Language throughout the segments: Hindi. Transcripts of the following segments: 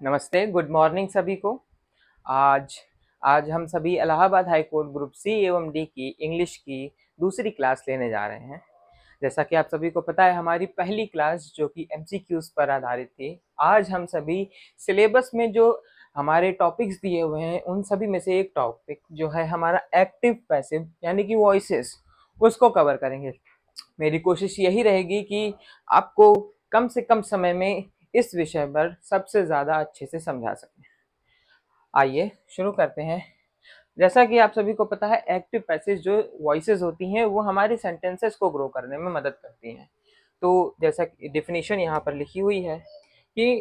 नमस्ते, गुड मॉर्निंग सभी को। आज आज हम सभी Allahabad high court group C एवं डी की इंग्लिश की दूसरी क्लास लेने जा रहे हैं। जैसा कि आप सभी को पता है, हमारी पहली क्लास जो कि एमसीक्यूज पर आधारित थी, आज हम सभी सिलेबस में जो हमारे टॉपिक्स दिए हुए हैं उन सभी में से एक टॉपिक जो है हमारा एक्टिव पैसिव यानी कि वॉइसेस, उसको कवर करेंगे। मेरी कोशिश यही रहेगी कि आपको कम से कम समय में इस विषय पर सबसे ज़्यादा अच्छे से समझा सकें। आइए शुरू करते हैं। जैसा कि आप सभी को पता है, एक्टिव पैसिव जो वॉइसेस होती हैं वो हमारे सेंटेंसेस को ग्रो करने में मदद करती हैं। तो जैसा कि डेफिनेशन यहाँ पर लिखी हुई है कि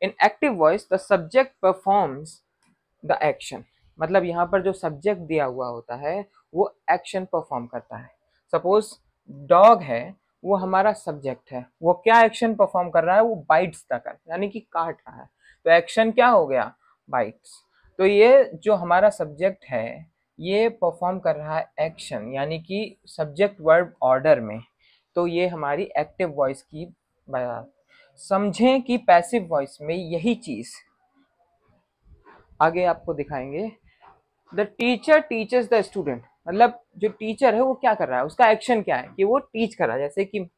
इन active voice the subject performs the action. मतलब यहाँ पर जो सब्जेक्ट दिया हुआ होता है वो एक्शन परफॉर्म करता है। सपोज डॉग है, वो हमारा सब्जेक्ट है, वो क्या एक्शन परफॉर्म कर रहा है, वो बाइट्स तक है यानी कि काट रहा है। तो एक्शन क्या हो गया, बाइट्स। तो ये जो हमारा सब्जेक्ट है ये परफॉर्म कर रहा है एक्शन यानी कि सब्जेक्ट वर्ब ऑर्डर में। तो ये हमारी एक्टिव वॉइस की बात। समझें कि पैसिव वॉइस में यही चीज आगे आपको दिखाएंगे। The teacher teachers the student, मतलब जो टीचर है वो क्या कर रहा है, उसका एक्शन क्या है कि वो टीच कर रहा है। जैसे कि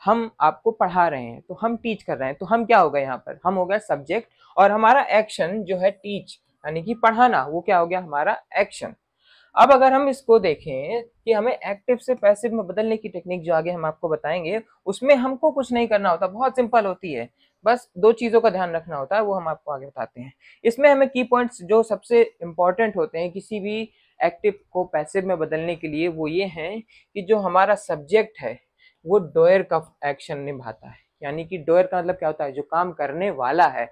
हम आपको पढ़ा रहे हैं तो हम टीच कर रहे हैं, तो हम क्या हो गए, यहाँ पर हम हो गए सब्जेक्ट और हमारा एक्शन जो है टीच यानी कि पढ़ाना, वो क्या हो गया हमारा एक्शन। अब अगर हम इसको देखें कि हमें एक्टिव से पैसिव में बदलने की टेक्निक जो आगे हम आपको बताएंगे, उसमें हमको कुछ नहीं करना होता, बहुत सिंपल होती है। बस दो चीजों का ध्यान रखना होता है, वो हम आपको आगे बताते हैं। इसमें हमें की पॉइंट्स जो सबसे इंपॉर्टेंट होते हैं किसी भी एक्टिव को पैसिव में बदलने के लिए, वो ये हैं कि जो हमारा सब्जेक्ट है वो डोयर का एक्शन निभाता है। यानी कि डोयर का मतलब क्या होता है, जो काम करने वाला है,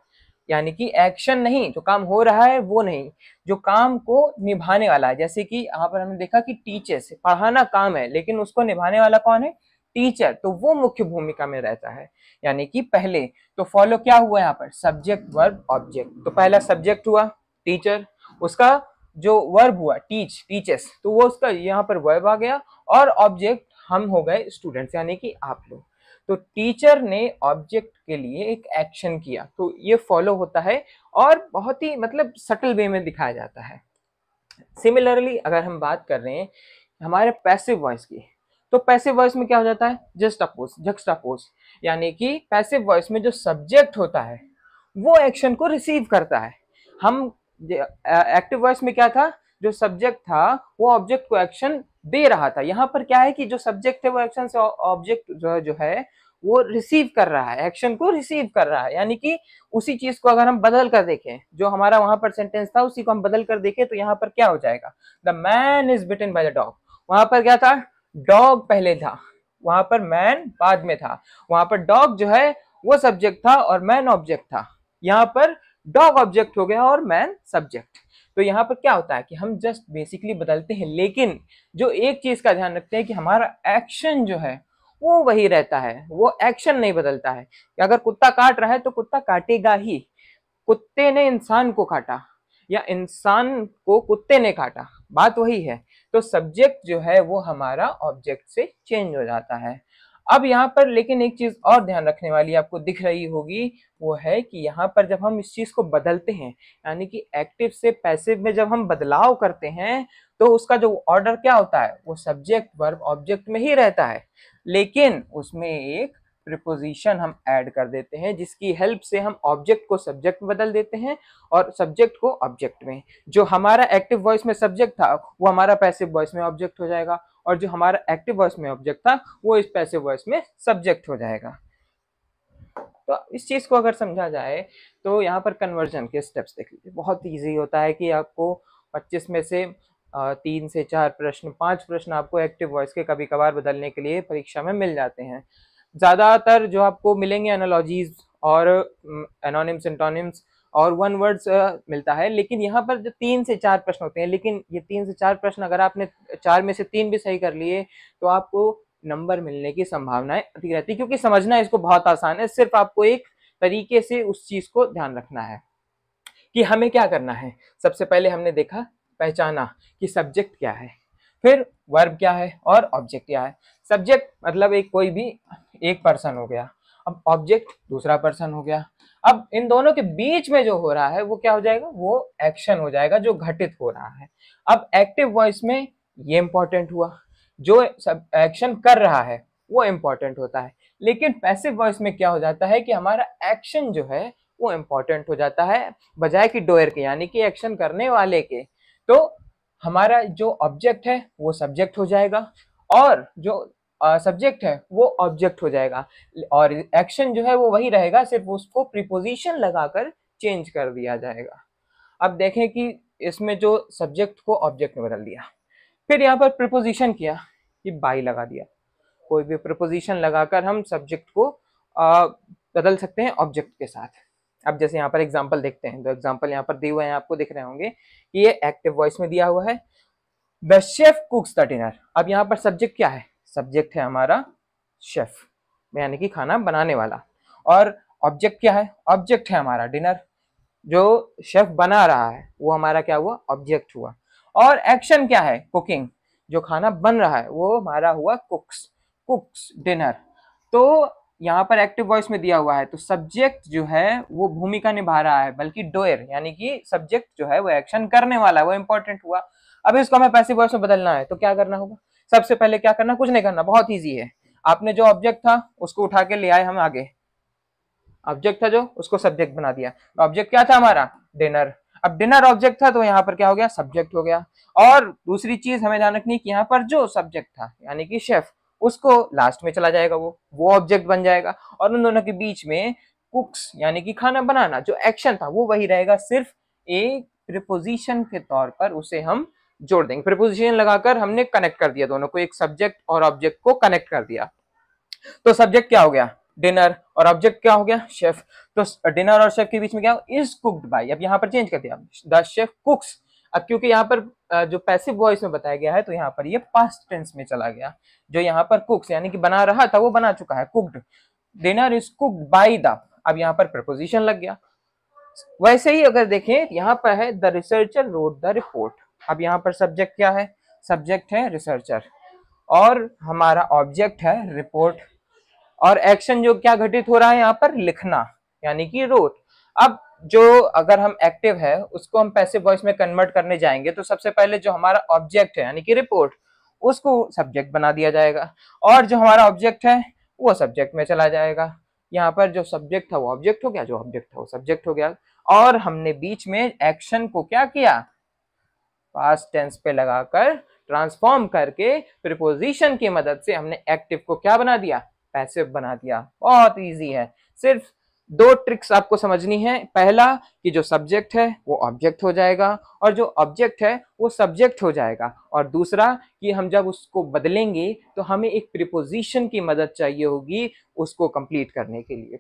यानी कि एक्शन नहीं, जो काम हो रहा है वो नहीं, जो काम को निभाने वाला है। जैसे कि यहाँ पर हमने देखा कि टीचर से पढ़ाना काम है लेकिन उसको निभाने वाला कौन है, टीचर। तो वो मुख्य भूमिका में रहता है। यानी कि पहले तो फॉलो क्या हुआ यहाँ पर, सब्जेक्ट वर्ब ऑब्जेक्ट। तो पहला सब्जेक्ट हुआ टीचर, उसका जो वर्ब हुआ टीच, टीचर्स, तो वो उसका यहाँ पर वर्ब आ गया, और ऑब्जेक्ट हम हो गए स्टूडेंट्स यानी कि आप लोग। तो टीचर ने ऑब्जेक्ट के लिए एक एक्शन किया, तो ये फॉलो होता है और बहुत ही मतलब सटल वे में दिखाया जाता है। सिमिलरली अगर हम बात कर रहे हैं हमारे पैसिव वॉइस की, तो पैसिव वॉइस में क्या हो जाता है, जस्ट अपोज, जक्सटापोज। यानी कि पैसिव वॉइस में जो सब्जेक्ट होता है वो एक्शन को रिसीव करता है। हम एक्टिव वॉइस में क्या था, जो सब्जेक्ट था वो ऑब्जेक्ट को एक्शन दे रहा था। यहाँ पर क्या है कि जो सब्जेक्ट है वो एक्शन से ऑब्जेक्ट जो है वो रिसीव कर रहा है, एक्शन को रिसीव कर रहा है। यानी कि उसी चीज को अगर हम बदल कर देखें, जो हमारा वहां पर सेंटेंस था उसी को हम बदल कर देखें, तो यहाँ पर क्या हो जाएगा, the man is bitten by the dog. वहां पर क्या था, डॉग पहले था, वहां पर मैन बाद में था। वहां पर डॉग जो है वो सब्जेक्ट था और मैन ऑब्जेक्ट था। यहाँ पर डॉग ऑब्जेक्ट हो गया और मैन सब्जेक्ट। तो यहाँ पर क्या होता है कि हम जस्ट बेसिकली बदलते हैं, लेकिन जो एक चीज का ध्यान रखते हैं कि हमारा एक्शन जो है वो वही रहता है, वो एक्शन नहीं बदलता है। कि अगर कुत्ता काट रहा है तो कुत्ता काटेगा ही, कुत्ते ने इंसान को काटा या इंसान को कुत्ते ने काटा, बात वही है। तो सब्जेक्ट जो है वो हमारा ऑब्जेक्ट से चेंज हो जाता है। अब यहाँ पर लेकिन एक चीज और ध्यान रखने वाली आपको दिख रही होगी, वो है कि यहाँ पर जब हम इस चीज को बदलते हैं, यानी कि एक्टिव से पैसिव में जब हम बदलाव करते हैं, तो उसका जो ऑर्डर क्या होता है, वो सब्जेक्ट वर्ब ऑब्जेक्ट में ही रहता है, लेकिन उसमें एक प्रीपोजिशन हम ऐड कर देते हैं जिसकी हेल्प से हम ऑब्जेक्ट को सब्जेक्ट में बदल देते हैं और सब्जेक्ट को ऑब्जेक्ट में। जो हमारा एक्टिव वॉइस में सब्जेक्ट था वो हमारा पैसिव वॉइस में ऑब्जेक्ट हो जाएगा, और जो हमारा एक्टिव वॉइस में ऑब्जेक्ट था वो इस पैसिव वॉइस में सब्जेक्ट हो जाएगा। तो इस चीज को अगर समझा जाए तो यहाँ पर कन्वर्जन के स्टेप्स देख लीजिए, बहुत ईजी होता है कि आपको 25 में से 3 से 4 प्रश्न, 5 प्रश्न आपको एक्टिव वॉइस के कभी कभार बदलने के लिए परीक्षा में मिल जाते हैं। ज्यादातर जो आपको मिलेंगे एनालॉजीज और एनोनिम्स, एंटोनिम्स और वन वर्ड्स मिलता है, लेकिन यहाँ पर जो 3 से 4 प्रश्न होते हैं, लेकिन ये 3 से 4 प्रश्न अगर आपने 4 में से 3 भी सही कर लिए तो आपको नंबर मिलने की संभावनाएं अधिक रहती है, क्योंकि समझना इसको बहुत आसान है। सिर्फ आपको एक तरीके से उस चीज को ध्यान रखना है कि हमें क्या करना है। सबसे पहले हमने देखा, पहचाना कि सब्जेक्ट क्या है, फिर वर्ब क्या है और ऑब्जेक्ट क्या है। सब्जेक्ट मतलब एक कोई भी एक पर्सन हो गया, अब ऑब्जेक्ट दूसरा पर्सन हो गया। अब इन दोनों के बीच में जो हो रहा है वो क्या हो जाएगा, वो एक्शन हो जाएगा जो घटित हो रहा है। अब एक्टिव वॉइस में ये इंपॉर्टेंट हुआ, जो सब एक्शन कर रहा है वो इंपॉर्टेंट होता है। लेकिन पैसिव वॉइस में क्या हो जाता है कि हमारा एक्शन जो है वो इंपॉर्टेंट हो जाता है बजाय कि डोयर के, यानी कि एक्शन करने वाले के। तो हमारा जो ऑब्जेक्ट है वो सब्जेक्ट हो जाएगा और जो सब्जेक्ट है वो ऑब्जेक्ट हो जाएगा, और एक्शन जो है वो वही रहेगा, सिर्फ उसको प्रीपोजिशन लगाकर चेंज कर दिया जाएगा। अब देखें कि इसमें जो सब्जेक्ट को ऑब्जेक्ट में बदल दिया, फिर यहाँ पर प्रीपोजिशन किया कि बाई लगा दिया। कोई भी प्रीपोजिशन लगाकर हम सब्जेक्ट को बदल सकते हैं ऑब्जेक्ट के साथ। अब जैसे यहाँ पर एग्जांपल देखते हैं, तो एग्जांपल यहाँ पर दिए हुए हैं, आपको दिख रहे होंगे कि ये एक्टिव वॉइस में दिया हुआ है, द शेफ कुक्स द डिनर। अब यहाँ पर सब्जेक्ट क्या है, सब्जेक्ट है हमारा शेफ, यानी कि खाना बनाने वाला, और ऑब्जेक्ट क्या है, ऑब्जेक्ट है हमारा डिनर। जो शेफ बना रहा है वो हमारा क्या हुआ, ऑब्जेक्ट हुआ। और एक्शन क्या है, कुकिंग, जो खाना बन रहा है वो हमारा हुआ कुक्स, कुक्स डिनर। तो यहाँ पर एक्टिव वॉइस में दिया हुआ है तो सब्जेक्ट जो है वो भूमिका निभा रहा है, बल्कि डोयर यानी कि सब्जेक्ट जो है वो एक्शन करने वाला है, वो इंपॉर्टेंट हुआ। अब इसको हमें पैसिव वॉइस में बदलना है तो क्या करना होगा, सबसे पहले क्या करना, कुछ नहीं करना, बहुत ईजी है। आपने जो ऑब्जेक्ट था उसको उठा के ले आए हम आगे, ऑब्जेक्ट था जो, उसको सब्जेक्ट बना दिया। ऑब्जेक्ट क्या था हमारा, डिनर। अब डिनर ऑब्जेक्ट था तो यहाँ पर क्या हो गया, सब्जेक्ट हो गया। और दूसरी चीज हमें ध्यान रखनी कि यहाँ पर जो सब्जेक्ट था यानी कि शेफ, उसको लास्ट में चला जाएगा, वो ऑब्जेक्ट बन जाएगा। और उन दोनों के बीच में कुक्स यानी कि खाना बनाना जो एक्शन था वो वही रहेगा, सिर्फ एक प्रीपोजिशन के तौर पर उसे हम जोड़ देंगे। प्रीपोजिशन लगाकर हमने कनेक्ट कर दिया दोनों को, एक सब्जेक्ट और ऑब्जेक्ट को कनेक्ट कर दिया। तो सब्जेक्ट क्या हो गया, डिनर, और ऑब्जेक्ट क्या हो गया, शेफ। तो डिनर और शेफ के बीच में क्या इज कुक्ड बाय, अब यहाँ पर चेंज कर दिया, द शेफ कुक्स। अब क्योंकि यहाँ पर जो पैसिव वॉइस में बताया गया है तो यहाँ पर ये पास्ट टेंस में चला गया। जो यहाँ पर कुक्स यानी कि बना रहा था वो बना चुका है, cooked, dinner is cooked by the, अब यहाँ पर प्रपोजिशन लग गया। वैसे ही अगर देखें यहाँ पर है the researcher wrote the report. अब यहाँ पर सब्जेक्ट क्या है, सब्जेक्ट है रिसर्चर और हमारा ऑब्जेक्ट है रिपोर्ट, और एक्शन जो क्या घटित हो रहा है यहाँ पर, लिखना यानी कि रोट। अब जो अगर हम एक्टिव है उसको हम पैसिव वॉइस में कन्वर्ट करने जाएंगे तो सबसे पहले जो हमारा ऑब्जेक्ट है यानी कि रिपोर्ट, उसको सब्जेक्ट बना दिया जाएगा, और जो हमारा ऑब्जेक्ट है वो सब्जेक्ट में चला जाएगा। यहाँ पर जो सब्जेक्ट था वो ऑब्जेक्ट हो गया, जो ऑब्जेक्ट था वो सब्जेक्ट हो गया, और हमने बीच में एक्शन को क्या किया, पास्ट टेंस पे लगाकर ट्रांसफॉर्म करके प्रीपोजिशन की मदद से हमने एक्टिव को क्या बना दिया, पैसिव बना दिया। बहुत इजी है, सिर्फ दो ट्रिक्स आपको समझनी है। पहला कि जो सब्जेक्ट है वो ऑब्जेक्ट हो जाएगा और जो ऑब्जेक्ट है वो सब्जेक्ट हो जाएगा, और दूसरा कि हम जब उसको बदलेंगे तो हमें एक प्रीपोजिशन की मदद चाहिए होगी उसको कंप्लीट करने के लिए।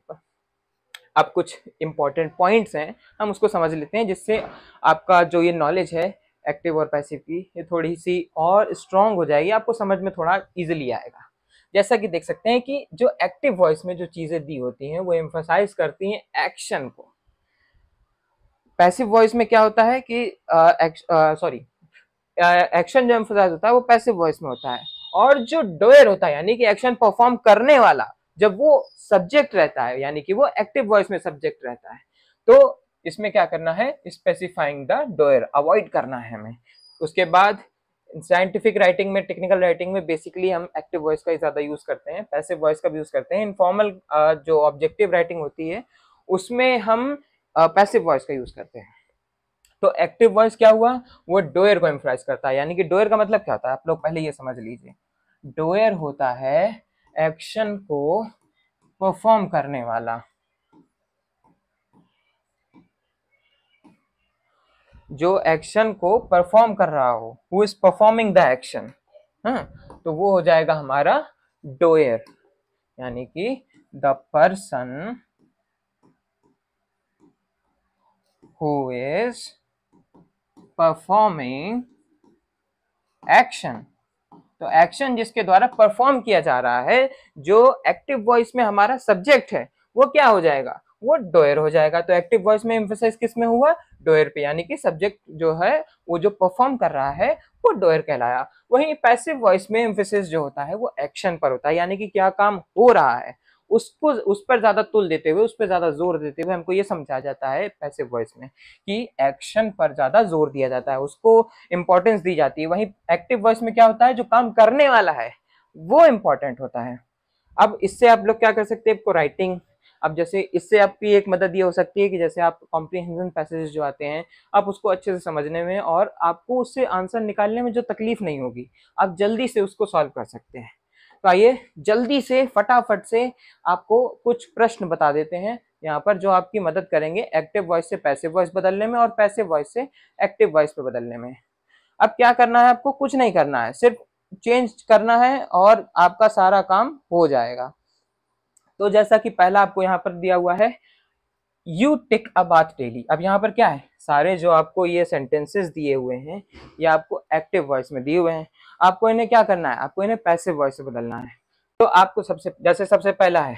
अब कुछ इंपॉर्टेंट पॉइंट्स हैं, हम उसको समझ लेते हैं, जिससे आपका जो ये नॉलेज है एक्टिव और पैसिव की ये थोड़ी सी और स्ट्रांग हो जाएगी, आपको समझ में थोड़ा इजीली आएगा। जैसा कि देख सकते हैं कि जो एक्टिव वॉइस में जो चीजें दी होती हैं वो एम्फसाइज करती हैं एक्शन को। पैसिव वॉइस में क्या होता है कि एक्शन जो एम्फसाइज होता है वो पैसिव वॉइस में होता है, और जो डोयर होता है यानी कि एक्शन परफॉर्म करने वाला, जब वो सब्जेक्ट रहता है यानी कि वो एक्टिव वॉइस में सब्जेक्ट रहता है, तो इसमें क्या करना है, स्पेसिफाइंग द डोयर अवॉइड करना है हमें। उसके बाद साइंटिफिक राइटिंग में, टेक्निकल राइटिंग में बेसिकली हम एक्टिव वॉइस का ही ज्यादा यूज करते हैं, पैसिव वॉइस का भी यूज करते हैं। इनफॉर्मल जो ऑब्जेक्टिव राइटिंग होती है उसमें हम पैसिव वॉइस का यूज करते हैं। तो एक्टिव वॉइस क्या हुआ, वो डोयर को एम्फसाइज करता है, यानी कि डोयर का मतलब क्या होता है आप लोग पहले ये समझ लीजिए। डोयर होता है एक्शन को परफॉर्म करने वाला, जो एक्शन को परफॉर्म कर रहा हो, who is performing the action, हाँ, तो वो हो जाएगा हमारा डोयर, यानी कि the person who is performing action. तो एक्शन जिसके द्वारा परफॉर्म किया जा रहा है, जो एक्टिव वॉइस में हमारा सब्जेक्ट है, वो क्या हो जाएगा, वो डोयर हो जाएगा। तो एक्टिव वॉइस में एम्फसाइज किस में हुआ, डोयर पे, यानी कि सब्जेक्ट जो है वो जो परफॉर्म कर रहा है वो डोयर कहलाया। वहीं पैसिव वॉइस में एम्फसाइज जो होता है वो एक्शन पर होता है, यानी कि क्या काम हो रहा है उसको उस पर ज्यादा तुल देते हुए, उस पर ज्यादा जोर देते हुए हमको ये समझा जाता है पैसिव वॉइस में कि एक्शन पर ज्यादा जोर दिया जाता है, उसको इंपॉर्टेंस दी जाती है। वहीं एक्टिव वॉइस में क्या होता है, जो काम करने वाला है वो इंपॉर्टेंट होता है। अब इससे आप लोग क्या कर सकते हैं, आपको राइटिंग, अब जैसे इससे आपकी एक मदद ये हो सकती है कि जैसे आप कॉम्प्रिहेंशन पैसेज जो आते हैं आप उसको अच्छे से समझने में और आपको उससे आंसर निकालने में जो तकलीफ नहीं होगी, आप जल्दी से उसको सॉल्व कर सकते हैं। तो आइए जल्दी से फटाफट से आपको कुछ प्रश्न बता देते हैं यहाँ पर, जो आपकी मदद करेंगे एक्टिव वॉइस से पैसिव वॉइस बदलने में और पैसिव वॉइस से एक्टिव वॉइस पे बदलने में। अब क्या करना है, आपको कुछ नहीं करना है, सिर्फ चेंज करना है और आपका सारा काम हो जाएगा। तो जैसा कि पहला आपको यहाँ पर दिया हुआ है, you take a bath daily. अब यहाँ पर क्या है, सारे जो आपको ये सेंटेंसेस दिए हुए हैं ये आपको एक्टिव वॉइस में दिए हुए हैं, आपको इन्हें क्या करना है, आपको इन्हें पैसिव वॉइस से बदलना है। तो आपको सबसे पहला है,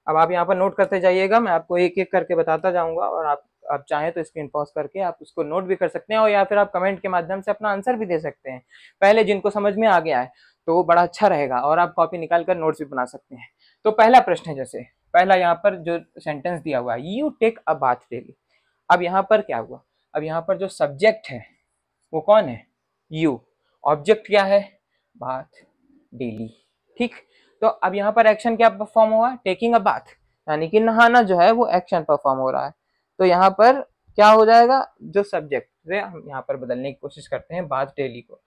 अब आप यहाँ पर नोट करते जाइएगा, मैं आपको एक एक करके बताता जाऊंगा और आप चाहें तो स्क्रीन पॉज करके आप उसको नोट भी कर सकते हैं और या फिर आप कमेंट के माध्यम से अपना आंसर भी दे सकते हैं। पहले जिनको समझ में आ गया है तो वो बड़ा अच्छा रहेगा और आप कॉपी निकाल कर नोट्स भी बना सकते हैं। तो पहला प्रश्न है, जैसे पहला यहाँ पर जो सेंटेंस दिया हुआ है, you take a bath daily. अब यहाँ पर क्या हुआ, अब यहाँ पर जो सब्जेक्ट है वो कौन है, यू, ऑब्जेक्ट क्या है, बाथ डेली, ठीक। तो अब यहाँ पर एक्शन क्या परफॉर्म हुआ, टेकिंग अ बाथ, यानी कि नहाना जो है वो एक्शन परफॉर्म हो रहा है। तो यहाँ पर क्या हो जाएगा, जो सब्जेक्ट है हम यहाँ पर बदलने की कोशिश करते हैं बाथ डेली को,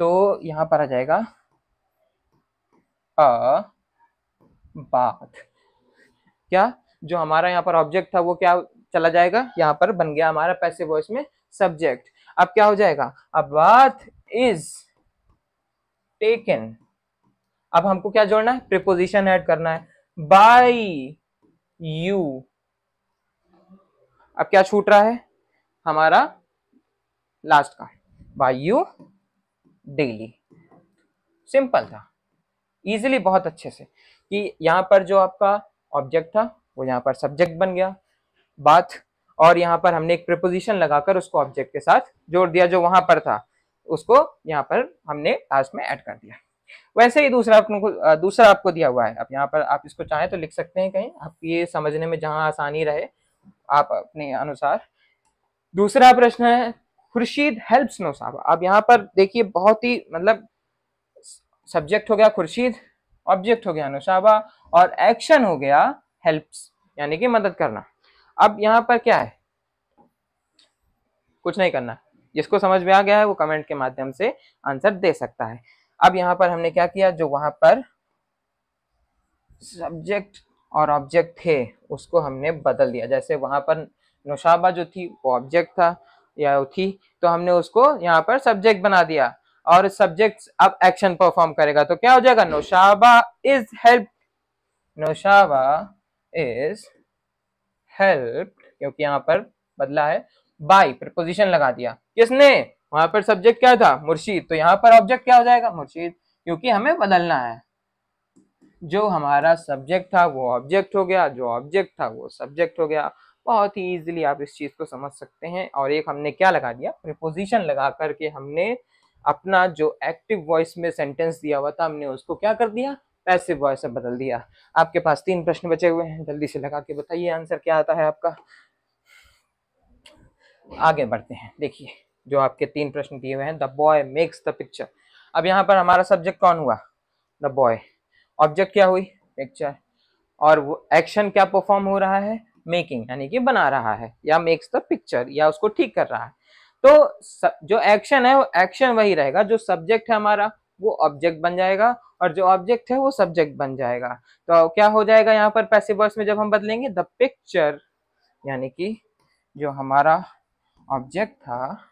तो यहाँ पर आ जाएगा अ बाथ, क्या जो हमारा यहाँ पर ऑब्जेक्ट था वो क्या चला जाएगा, यहाँ पर बन गया हमारा पैसिव वॉइस में सब्जेक्ट। अब क्या हो जाएगा, अ बाथ इज टेकन, अब हमको क्या जोड़ना है, प्रीपोजिशन ऐड करना है, बाय यू। अब क्या छूट रहा है हमारा लास्ट का, बाय यू डेली। सिंपल था, इजीली, बहुत अच्छे से, कि यहाँ पर जो आपका ऑब्जेक्ट था वो यहाँ पर सब्जेक्ट बन गया बात, और यहाँ पर हमने एक प्रीपोजिशन लगाकर उसको ऑब्जेक्ट के साथ जोड़ दिया, जो वहां पर था उसको यहाँ पर हमने लास्ट में ऐड कर दिया। वैसे ही दूसरा आपको दिया हुआ है, अब यहाँ पर आप इसको चाहें तो लिख सकते हैं कहीं, आप ये समझने में जहां आसानी रहे आप अपने अनुसार। दूसरा प्रश्न है, खुर्शीद हेल्प्स नौशाबा। अब यहाँ पर देखिए बहुत ही मतलब, सब्जेक्ट हो गया खुर्शीद, ऑब्जेक्ट हो गया नौशाबा और एक्शन हो गया हेल्प्स, यानी कि मदद करना। अब यहाँ पर क्या है, कुछ नहीं करना, जिसको समझ में आ गया है वो कमेंट के माध्यम से आंसर दे सकता है। अब यहाँ पर हमने क्या किया, जो वहां पर सब्जेक्ट और ऑब्जेक्ट थे उसको हमने बदल दिया, जैसे वहां पर नौशाबा जो थी वो ऑब्जेक्ट था या वो थी, तो हमने उसको यहाँ पर सब्जेक्ट बना दिया और सब्जेक्ट अब एक्शन परफॉर्म करेगा, तो क्या हो जाएगा, Naushaba is help, Naushaba is help, क्योंकि यहाँ पर बदला है बाय, प्रपोजिशन लगा दिया, किसने, वहां पर सब्जेक्ट क्या था, मुर्शीद, तो यहाँ पर ऑब्जेक्ट क्या हो जाएगा, मुर्शीद, क्योंकि हमें बदलना है, जो हमारा सब्जेक्ट था वो ऑब्जेक्ट हो गया, जो ऑब्जेक्ट था वो सब्जेक्ट हो गया। बहुत ही इजीली आप इस चीज को समझ सकते हैं। और एक हमने क्या लगा दिया, प्रीपोजिशन लगा करके हमने अपना जो एक्टिव वॉइस में सेंटेंस दिया हुआ था हमने उसको क्या कर दिया, पैसिव वॉइस से बदल दिया। आपके पास 3 प्रश्न बचे हुए हैं, जल्दी से लगा के बताइए आंसर क्या आता है आपका। आगे बढ़ते हैं, देखिए जो आपके 3 प्रश्न दिए हुए हैं, the boy makes the picture. अब यहाँ पर हमारा सब्जेक्ट कौन हुआ, द बॉय, ऑब्जेक्ट क्या हुई, पिक्चर, और वो एक्शन क्या परफॉर्म हो रहा है, मेकिंग, यानी कि बना रहा है, या मेक्स द पिक्चर, या उसको ठीक कर रहा है। तो जो एक्शन है वो एक्शन वही रहेगा, जो सब्जेक्ट है हमारा वो ऑब्जेक्ट बन जाएगा और जो ऑब्जेक्ट है वो सब्जेक्ट बन जाएगा। तो क्या हो जाएगा यहाँ पर पैसिव वॉइस में जब हम बदलेंगे, द पिक्चर, यानी कि जो हमारा ऑब्जेक्ट था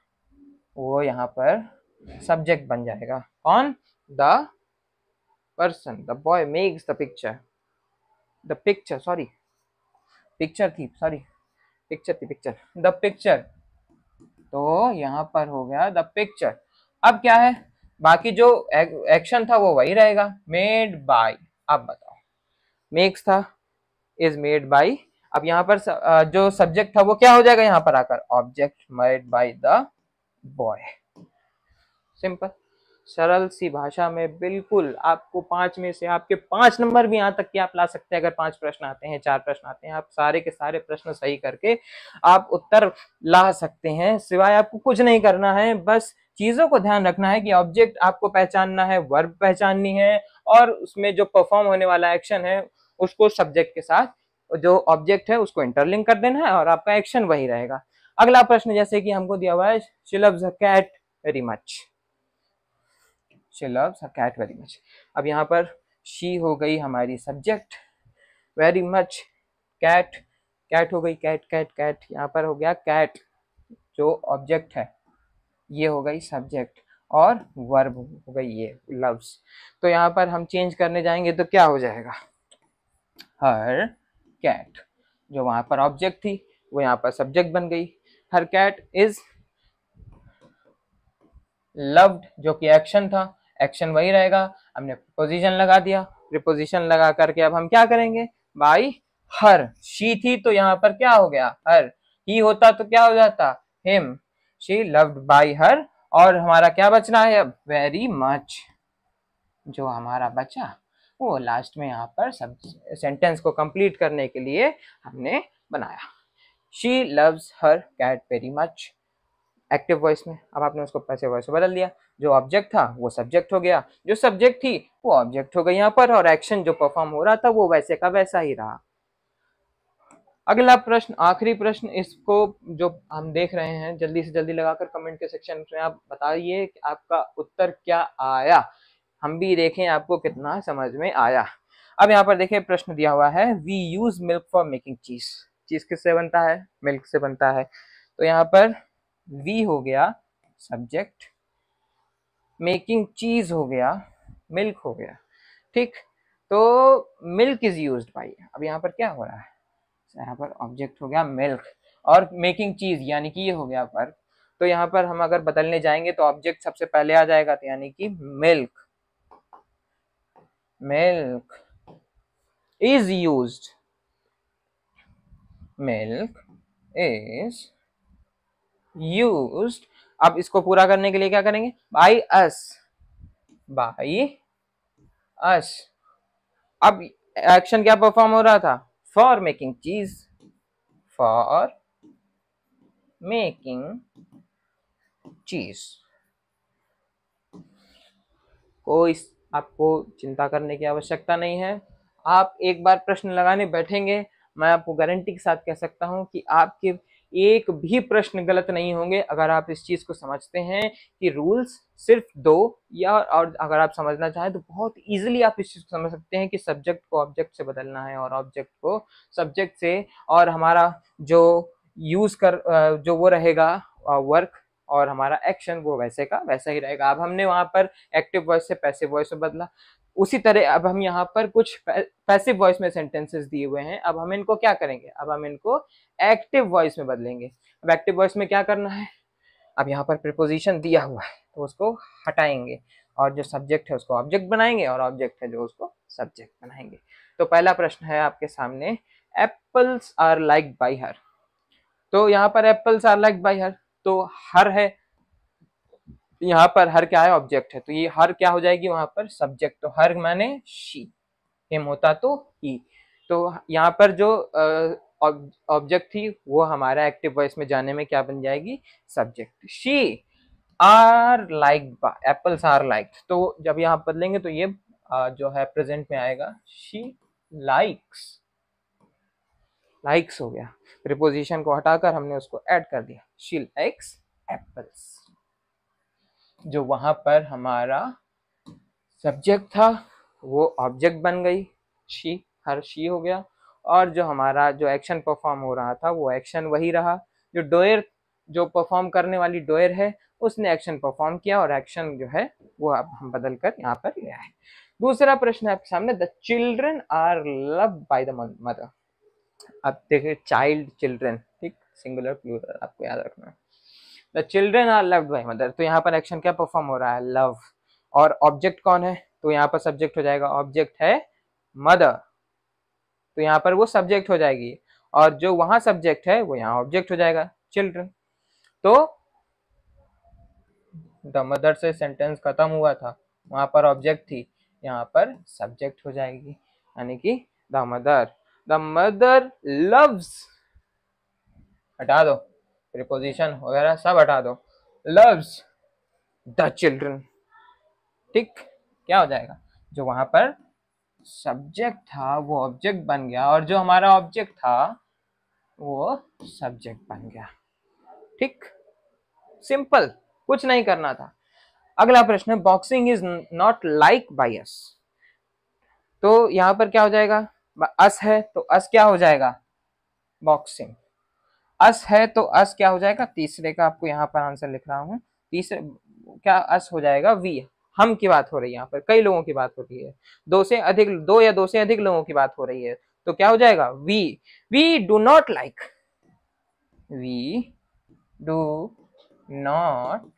वो यहाँ पर सब्जेक्ट बन जाएगा, कौन, the person, the boy makes the picture, the picture, sorry picture थी, सॉरी पिक्चर थी, पिक्चर, द पिक्चर, तो यहाँ पर हो गया द पिक्चर। अब क्या है, बाकी जो एक्शन था वो वही रहेगा, मेड बाय। अब बताओ, मेक्स था, इज मेड बाय, अब यहाँ पर जो सब्जेक्ट था वो क्या हो जाएगा, यहाँ पर आकर object, made by the boy. Simple. सरल सी भाषा में बिल्कुल आपको 5 में से आपके 5 नंबर भी यहाँ तक कि आप ला सकते हैं। अगर 5 प्रश्न आते हैं, 4 प्रश्न आते हैं, आप सारे के सारे प्रश्न सही करके आप उत्तर ला सकते हैं। सिवाय आपको कुछ नहीं करना है, बस चीजों को ध्यान रखना है कि ऑब्जेक्ट आपको पहचानना है, वर्ब पहचाननी है, और उसमें जो परफॉर्म होने वाला एक्शन है उसको सब्जेक्ट के साथ, जो ऑब्जेक्ट है उसको इंटरलिंक कर देना है और आपका एक्शन वही रहेगा। अगला प्रश्न जैसे कि हमको दिया हुआ है, she loves her cat very much. She loves her cat very much. अब यहाँ पर शी हो गई हमारी subject, very much cat, cat हो गई, कैट कैट कैट, यहाँ पर हो गया कैट जो ऑब्जेक्ट है, ये हो गई सब्जेक्ट, और वर्ब हो गई ये लव्स। तो यहाँ पर हम चेंज करने जाएंगे तो क्या हो जाएगा, हर कैट जो वहां पर ऑब्जेक्ट थी वो यहाँ पर सब्जेक्ट बन गई। हर कैट इज लव्ड जो कि एक्शन था, एक्शन वही रहेगा, हमने प्रीपोजिशन लगा दिया। प्रीपोजिशन लगा करके अब हम क्या करेंगे, बाई हर, शी थी तो यहाँ पर क्या हो गया हर, ही होता तो क्या हो जाता him, she loved by her, और हमारा क्या बचना है अब, वेरी मच जो हमारा बचा वो लास्ट में यहाँ पर सब सेंटेंस को कंप्लीट करने के लिए हमने बनाया। She loves her cat very much, active voice में। अब आपने उसको पैसिव वॉइस में बदल दिया, जो ऑब्जेक्ट था वो सब्जेक्ट हो गया, जो सब्जेक्ट थी वो ऑब्जेक्ट हो गई यहाँ पर, और एक्शन जो परफॉर्म हो रहा था वो वैसे का वैसा ही रहा। अगला प्रश्न, आखिरी प्रश्न, इसको जो हम देख रहे हैं जल्दी से जल्दी लगाकर कमेंट के सेक्शन में आप बताइए कि आपका उत्तर क्या आया, हम भी देखें आपको कितना समझ में आया। अब यहाँ पर देखिए प्रश्न दिया हुआ है, we use milk for making cheese. Cheese किससे बनता है, मिल्क से बनता है। तो यहाँ पर वी हो गया सब्जेक्ट, मेकिंग चीज हो गया, मिल्क हो गया, ठीक। तो मिल्क इज यूज्ड बाय, अब यहाँ पर क्या हो रहा है, यहाँ पर ऑब्जेक्ट हो गया मिल्क, और मेकिंग चीज यानी कि ये हो गया वर्ब। तो यहाँ पर हम अगर बदलने जाएंगे तो ऑब्जेक्ट सबसे पहले आ जाएगा, तो यानी कि milk, milk is used, milk is used. अब इसको पूरा करने के लिए क्या करेंगे, बाय अस, बाय अस। अब एक्शन क्या परफॉर्म हो रहा था, फॉर मेकिंग चीज, फॉर मेकिंग चीज। कोई आपको चिंता करने की आवश्यकता नहीं है। आप एक बार प्रश्न लगाने बैठेंगे, मैं आपको गारंटी के साथ कह सकता हूं कि आपके एक भी प्रश्न गलत नहीं होंगे, अगर आप इस चीज को समझते हैं कि रूल्स सिर्फ दो, या और अगर आप समझना चाहें तो बहुत इजीली आप इस चीज को समझ सकते हैं कि सब्जेक्ट को ऑब्जेक्ट से बदलना है और ऑब्जेक्ट को सब्जेक्ट से, और हमारा जो यूज कर जो वो रहेगा वर्क, और हमारा एक्शन वो वैसे का वैसा ही रहेगा। अब हमने वहां पर एक्टिव वॉइस से पैसिव वॉइस में बदला, उसी तरह अब हम यहाँ पर कुछ पैसिव वॉइस में सेंटेंसेस दिए हुए हैं, अब हम इनको क्या करेंगे, अब हम इनको एक्टिव वॉइस में बदलेंगे। अब एक्टिव वॉइस में क्या करना है, अब यहाँ पर प्रीपोजिशन दिया हुआ है तो उसको हटाएंगे, और जो सब्जेक्ट है उसको ऑब्जेक्ट बनाएंगे, और ऑब्जेक्ट है जो उसको सब्जेक्ट बनाएंगे। तो पहला प्रश्न है आपके सामने, apples are like by her. तो यहाँ पर apples are like by her, तो हर है, यहाँ पर हर क्या है, ऑब्जेक्ट है, तो ये हर क्या हो जाएगी वहां पर सब्जेक्ट, तो हर माने शी, हिम होता तो ही। तो यहाँ पर जो ऑब्जेक्ट थी वो हमारा एक्टिव वॉइस में जाने में क्या बन जाएगी, subject. She are like, apples are like, तो जब यहाँ बदलेंगे तो ये जो है प्रेजेंट में आएगा, शी लाइक्स, लाइक्स हो गया। प्रीपोजिशन को हटाकर हमने उसको ऐड कर दिया, शी लाइक्स एप्पल्स, जो वहां पर हमारा सब्जेक्ट था वो ऑब्जेक्ट बन गई, शी, हर शी हो गया, और जो हमारा जो एक्शन परफॉर्म हो रहा था वो एक्शन वही रहा, जो डोयर, जो परफॉर्म करने वाली डोयर है उसने एक्शन परफॉर्म किया, और एक्शन जो है वो अब हम बदल कर यहाँ पर ले आए। दूसरा प्रश्न है आपके सामने, the children are loved by the mother. अब देखिए चाइल्ड, चिल्ड्रन, ठीक, सिंगुलर प्लूरल आपको याद रखना है। The children are loved by mother, तो यहाँ पर एक्शन क्या परफॉर्म हो रहा है, लव, और ऑब्जेक्ट कौन है, तो यहाँ पर सब्जेक्ट हो जाएगा, ऑब्जेक्ट है मदर, तो यहाँ पर वो सब्जेक्ट हो जाएगी, और जो वहां सब्जेक्ट है वो यहाँ ऑब्जेक्ट हो जाएगा, चिल्ड्रन। तो द मदर से सेंटेंस खत्म हुआ था, वहां पर ऑब्जेक्ट थी, यहाँ पर सब्जेक्ट हो जाएगी, यानी कि द मदर लव्स, हटा दो प्रीपोजिशन वगैरह सब हटा दो, लव्स द चिल्ड्रन। ठीक, क्या हो जाएगा, जो वहां पर सब्जेक्ट था वो ऑब्जेक्ट बन गया, और जो हमारा ऑब्जेक्ट था वो सब्जेक्ट बन गया। ठीक, सिंपल, कुछ नहीं करना था। अगला प्रश्न है, boxing is not like by us. तो यहां पर क्या हो जाएगा, अस है तो अस क्या हो जाएगा, बॉक्सिंग। अस है तो अस क्या हो जाएगा, तीसरे का आपको यहाँ पर आंसर लिख रहा हूँ, तीसरे क्या अस हो जाएगा, वी। हम की बात हो रही है, यहाँ पर कई लोगों की बात हो रही है, दो या दो से अधिक लोगों की बात हो रही है, तो क्या हो जाएगा, we do not like, we do not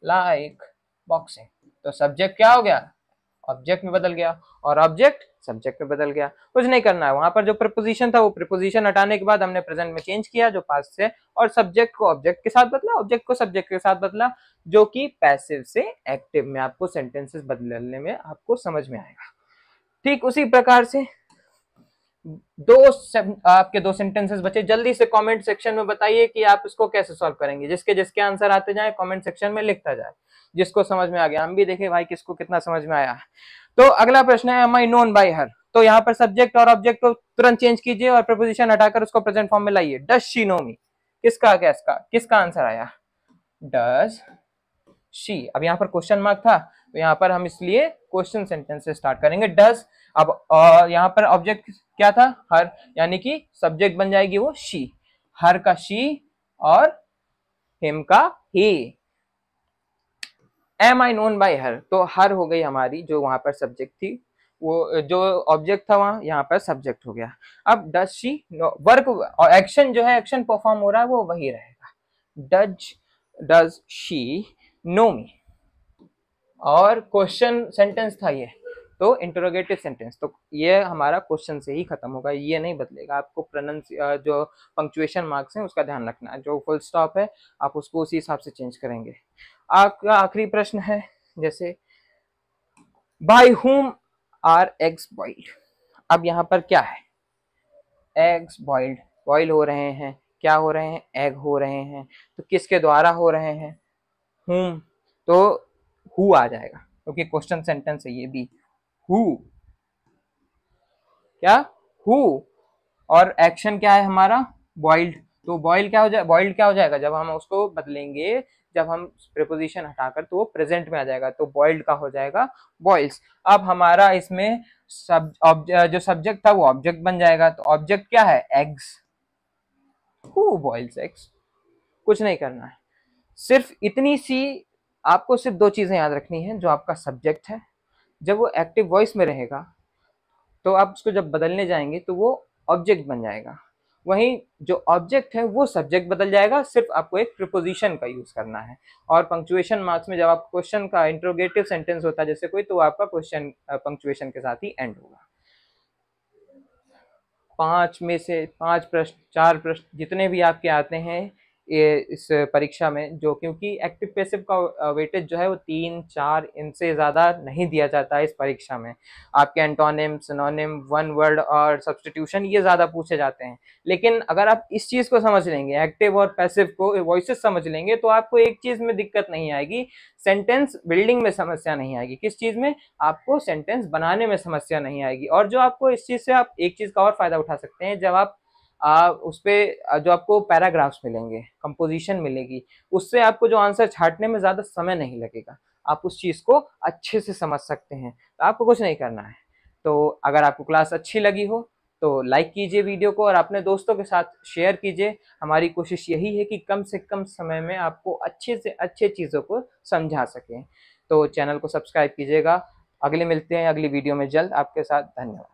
like boxing. तो सब्जेक्ट क्या हो गया, ऑब्जेक्ट में बदल गया, और ऑब्जेक्ट सब्जेक्ट में बदल गया। कुछ नहीं करना है, वहां पर जो प्रपोजिशन था वो प्रपोजिशन हटाने के बाद हमने प्रेजेंट में चेंज किया जो पास्ट से, और सब्जेक्ट को ऑब्जेक्ट के साथ बदला, ऑब्जेक्ट को सब्जेक्ट के साथ बदला, जो कि पैसिव से एक्टिव में आपको सेंटेंसेस बदलने में आपको समझ में आएगा। ठीक उसी प्रकार से आपके दो सेंटेंसेस बचे, जल्दी से कमेंट सेक्शन में बताइए कि आप इसको कैसे सॉल्व करेंगे, जिसके जिसके आंसर आते जाए कमेंट सेक्शन में लिखता जाए, जिसको समझ में आ गया, हम भी देखें भाई किसको कितना समझ में आया। तो अगला प्रश्न है, am I known by her. तो यहाँ पर सब्जेक्ट और ऑब्जेक्ट को तुरंत चेंज कीजिए और प्रपोजिशन हटाकर उसको प्रेजेंट फॉर्म में लाइए। डज शी नो मी, किसका आंसर आया, डज शी। अब यहाँ पर क्वेश्चन मार्क था, तो यहाँ पर हम इसलिए क्वेश्चन सेंटेंस से स्टार्ट करेंगे, डज। अब यहाँ पर ऑब्जेक्ट क्या था, हर, यानी कि सब्जेक्ट बन जाएगी वो शी, हर का शी और हिम का ही। Am I known by her, तो हर हो गई हमारी, जो वहां पर सब्जेक्ट थी, वो जो ऑब्जेक्ट था वहां, यहाँ पर सब्जेक्ट हो गया। अब डज शी, वर्क और एक्शन जो है, एक्शन परफॉर्म हो रहा है वो वही रहेगा, डज शी नो मी। और क्वेश्चन सेंटेंस था ये, तो इंटरोगेटिव सेंटेंस, तो ये हमारा क्वेश्चन से ही खत्म होगा, ये नहीं बदलेगा। आपको जो पंक्चुएशन मार्क्स हैं उसका ध्यान रखना है, जो फुल स्टॉप है आप उसको उसी हिसाब से चेंज करेंगे। आपका आखिरी प्रश्न है, जैसे by whom are eggs boiled. अब यहाँ पर क्या है, एग्स बॉइल्ड, बॉइल हो रहे हैं, क्या हो रहे हैं, एग हो रहे हैं, तो किसके द्वारा हो रहे हैं, हुम, तो हु आ जाएगा, क्योंकि क्वेश्चन सेंटेंस है ये भी, हु, क्या, हु, और एक्शन क्या है हमारा, बॉइल्ड, तो बॉइल क्या हो जाए, बॉइल्ड क्या हो जाएगा, जब हम उसको बदलेंगे, जब हम प्रीपोजिशन हटाकर, तो वो प्रेजेंट में आ जाएगा, तो बॉइल्ड का हो जाएगा बॉइल्स। अब हमारा इसमें जो सब्जेक्ट था वो ऑब्जेक्ट बन जाएगा, तो ऑब्जेक्ट क्या है, एग्स, हु बॉइल्स एग्स। कुछ नहीं करना है, सिर्फ इतनी सी आपको सिर्फ दो चीजें याद रखनी है, जो आपका सब्जेक्ट है जब वो एक्टिव वॉइस में रहेगा तो आप उसको जब बदलने जाएंगे तो वो ऑब्जेक्ट बन जाएगा, वहीं जो ऑब्जेक्ट है वो सब्जेक्ट बदल जाएगा, सिर्फ आपको एक प्रीपोजिशन का यूज करना है। और पंक्चुएशन मार्क्स में जब आप क्वेश्चन का इंट्रोगेटिव सेंटेंस होता है जैसे कोई, तो आपका क्वेश्चन पंक्चुएशन के साथ ही एंड होगा। 5 में से 5 प्रश्न, 4 प्रश्न जितने भी आपके आते हैं ये इस परीक्षा में, जो क्योंकि एक्टिव पैसिव का वेटेज जो है वो 3-4 इनसे ज़्यादा नहीं दिया जाता है इस परीक्षा में। आपके एंटोनिम, सिनोनिम, वन वर्ड और सब्स्टिट्यूशन ये ज़्यादा पूछे जाते हैं। लेकिन अगर आप इस चीज़ को समझ लेंगे, एक्टिव और पैसिव को वॉइसेस समझ लेंगे, तो आपको एक चीज़ में दिक्कत नहीं आएगी, सेंटेंस बिल्डिंग में समस्या नहीं आएगी। किस चीज़ में, आपको सेंटेंस बनाने में समस्या नहीं आएगी। और जो आपको इस चीज़ से आप एक चीज़ का और फायदा उठा सकते हैं, जब आप उस पे जो आपको पैराग्राफ्स मिलेंगे, कंपोजिशन मिलेगी, उससे आपको जो आंसर छांटने में ज़्यादा समय नहीं लगेगा, आप उस चीज़ को अच्छे से समझ सकते हैं। तो आपको कुछ नहीं करना है। तो अगर आपको क्लास अच्छी लगी हो तो लाइक कीजिए वीडियो को और अपने दोस्तों के साथ शेयर कीजिए। हमारी कोशिश यही है कि कम से कम समय में आपको अच्छे से अच्छे चीज़ों को समझा सकें। तो चैनल को सब्सक्राइब कीजिएगा। अगले मिलते हैं अगली वीडियो में जल्द आपके साथ। धन्यवाद।